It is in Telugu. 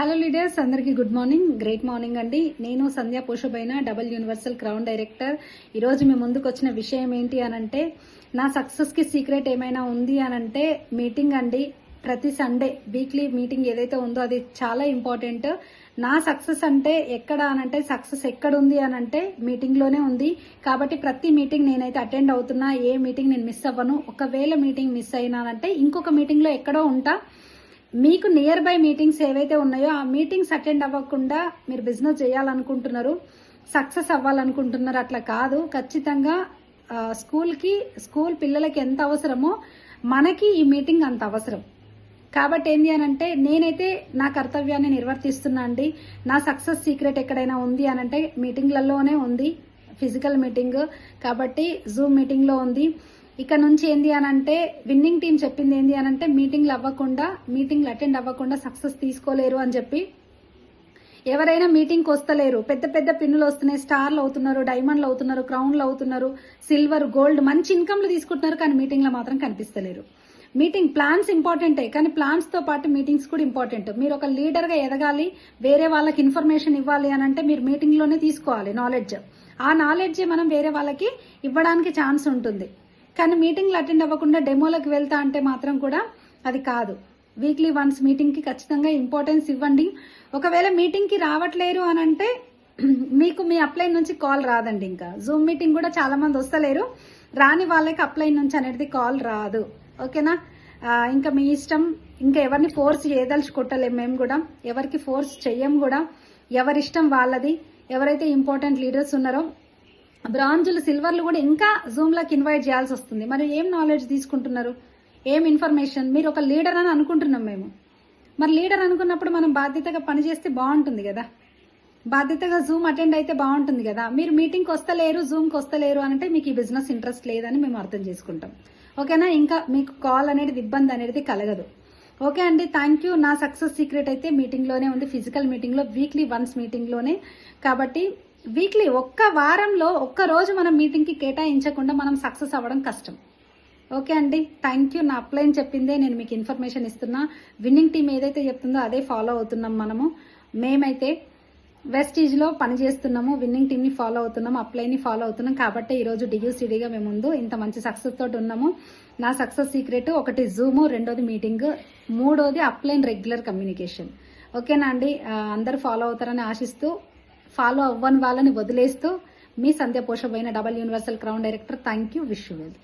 హలో లీడర్స్, అందరికీ గుడ్ మార్నింగ్, గ్రేట్ మార్నింగ్ అండి. నేను సంధ్యా పోషబైన, డబుల్ యూనివర్సల్ క్రౌన్ డైరెక్టర్. ఈరోజు మీ ముందుకు వచ్చిన విషయం ఏంటి అనంటే, నా సక్సెస్కి సీక్రెట్ ఏమైనా ఉంది అనంటే మీటింగ్ అండి. ప్రతి సండే వీక్లీ మీటింగ్ ఏదైతే ఉందో అది చాలా ఇంపార్టెంట్. నా సక్సెస్ అంటే ఎక్కడ అనంటే, సక్సెస్ ఎక్కడుంది అనంటే మీటింగ్లోనే ఉంది. కాబట్టి ప్రతి మీటింగ్ నేనైతే అటెండ్ అవుతున్నా. ఏ మీటింగ్ నేను మిస్ అవ్వను. ఒకవేళ మీటింగ్ మిస్ అయినానంటే ఇంకొక మీటింగ్లో ఎక్కడో ఉంటా. మీకు నియర్ బై మీటింగ్స్ ఏవైతే ఉన్నాయో ఆ మీటింగ్స్ అటెండ్ అవ్వకుండా మీరు బిజినెస్ చేయాలనుకుంటున్నారు, సక్సెస్ అవ్వాలనుకుంటున్నారు, అట్లా కాదు. ఖచ్చితంగా స్కూల్ పిల్లలకి ఎంత అవసరమో మనకి ఈ మీటింగ్ అంత అవసరం. కాబట్టి ఏంటి అనంటే, నేనైతే నా కర్తవ్యాన్ని నిర్వర్తిస్తున్నా అండి. నా సక్సెస్ సీక్రెట్ ఎక్కడైనా ఉంది అనంటే మీటింగ్లలోనే ఉంది. ఫిజికల్ మీటింగ్ కాబట్టి జూమ్ మీటింగ్లో ఉంది. ఇక్కడ నుంచి ఏంది అనంటే, విన్నింగ్ టీం చెప్పింది ఏంది అనంటే, మీటింగ్లు అటెండ్ అవ్వకుండా సక్సెస్ తీసుకోలేరు అని చెప్పి. ఎవరైనా మీటింగ్కి వస్తలేరు, పెద్ద పెద్ద పిన్నులు వస్తున్నాయి, స్టార్లు అవుతున్నారు, డైమండ్లు అవుతున్నారు, క్రౌన్లు అవుతున్నారు, సిల్వర్, గోల్డ్, మంచి ఇన్కమ్లు తీసుకుంటున్నారు, కానీ మీటింగ్లో మాత్రం కనిపిస్తలేరు. మీటింగ్ ప్లాన్స్ ఇంపార్టెంటే, కానీ ప్లాన్స్తో పాటు మీటింగ్స్ కూడా ఇంపార్టెంట్. మీరు ఒక లీడర్గా ఎదగాలి, వేరే వాళ్ళకి ఇన్ఫర్మేషన్ ఇవ్వాలి అనంటే మీరు మీటింగ్లోనే తీసుకోవాలి నాలెడ్జ్. ఆ నాలెడ్జ్ మనం వేరే వాళ్ళకి ఇవ్వడానికి ఛాన్స్ ఉంటుంది. కానీ మీటింగ్లు అటెండ్ అవ్వకుండా డెమోలకు వెళ్తా అంటే మాత్రం కూడా అది కాదు. వీక్లీ వన్స్ మీటింగ్కి ఖచ్చితంగా ఇంపార్టెన్స్ ఇవ్వండి. ఒకవేళ మీటింగ్కి రావట్లేరు అని అంటే మీకు మీ అప్లైన్ నుంచి కాల్ రాదండి. ఇంకా జూమ్ మీటింగ్ కూడా చాలా మంది వస్తలేరు, రాని వాళ్ళకి అప్లైన్ నుంచి అనేది కాల్ రాదు. ఓకేనా? ఇంకా మీ ఇష్టం. ఇంకా ఎవరిని ఫోర్స్ చేయదలుచుకుంటలేం. మేము కూడా ఎవరికి ఫోర్స్ చెయ్యం కూడా. ఎవరిష్టం వాళ్ళది. ఎవరైతే ఇంపార్టెంట్ లీడర్స్ ఉన్నారో, బ్రాంజులు, సిల్వర్లు కూడా ఇంకా జూమ్లోకి ఇన్వైట్ చేయాల్సి వస్తుంది. మరి ఏం నాలెడ్జ్ తీసుకుంటున్నారు, ఏం ఇన్ఫర్మేషన్? మీరు ఒక లీడర్ అని అనుకుంటున్నాం మేము. మరి లీడర్ అనుకున్నప్పుడు మనం బాధ్యతగా పనిచేస్తే బాగుంటుంది కదా. బాధ్యతగా జూమ్ అటెండ్ అయితే బాగుంటుంది కదా. మీరు మీటింగ్కి వస్తలేరు, జూమ్కి వస్తలేరు అంటే మీకు ఈ బిజినెస్ ఇంట్రెస్ట్ లేదని మేము అర్థం చేసుకుంటాం. ఓకేనా? ఇంకా మీకు కాల్ అనేది, ఇబ్బంది అనేది కలగదు. ఓకే అండి, థ్యాంక్ యూ. నా సక్సెస్ సీక్రెట్ అయితే మీటింగ్లోనే ఉంది, ఫిజికల్ మీటింగ్లో, వీక్లీ వన్స్ మీటింగ్లోనే. కాబట్టి వీక్లీ ఒక్క వారంలో ఒక్క రోజు మనం మీటింగ్కి కేటాయించకుండా మనం సక్సెస్ అవ్వడం కష్టం. ఓకే అండి, థ్యాంక్ యూ. నా అప్లైన్ చెప్పిందే నేను మీకు ఇన్ఫర్మేషన్ ఇస్తున్నా. విన్నింగ్ టీం ఏదైతే చెప్తుందో అదే ఫాలో అవుతున్నాం మనము. మేమైతే వెస్టీజ్లో పనిచేస్తున్నాము, విన్నింగ్ టీంని ఫాలో అవుతున్నాము, అప్లైన్ని ఫాలో అవుతున్నాం. కాబట్టి ఈరోజు డియూసిడీగా మేము ముందు ఇంత మంచి సక్సెస్ తోటి ఉన్నాము. నా సక్సెస్ సీక్రెట్ ఒకటి జూము, రెండోది మీటింగ్, మూడోది అప్లైన్ రెగ్యులర్ కమ్యూనికేషన్. ఓకేనా అండి? అందరూ ఫాలో అవుతారని ఆశిస్తూ, ఫాలో అవ్వని వాళ్ళని వదిలేస్తూ, మీ సంధ్య పోషబైన, double universal crown director. Thank you. Wish you well.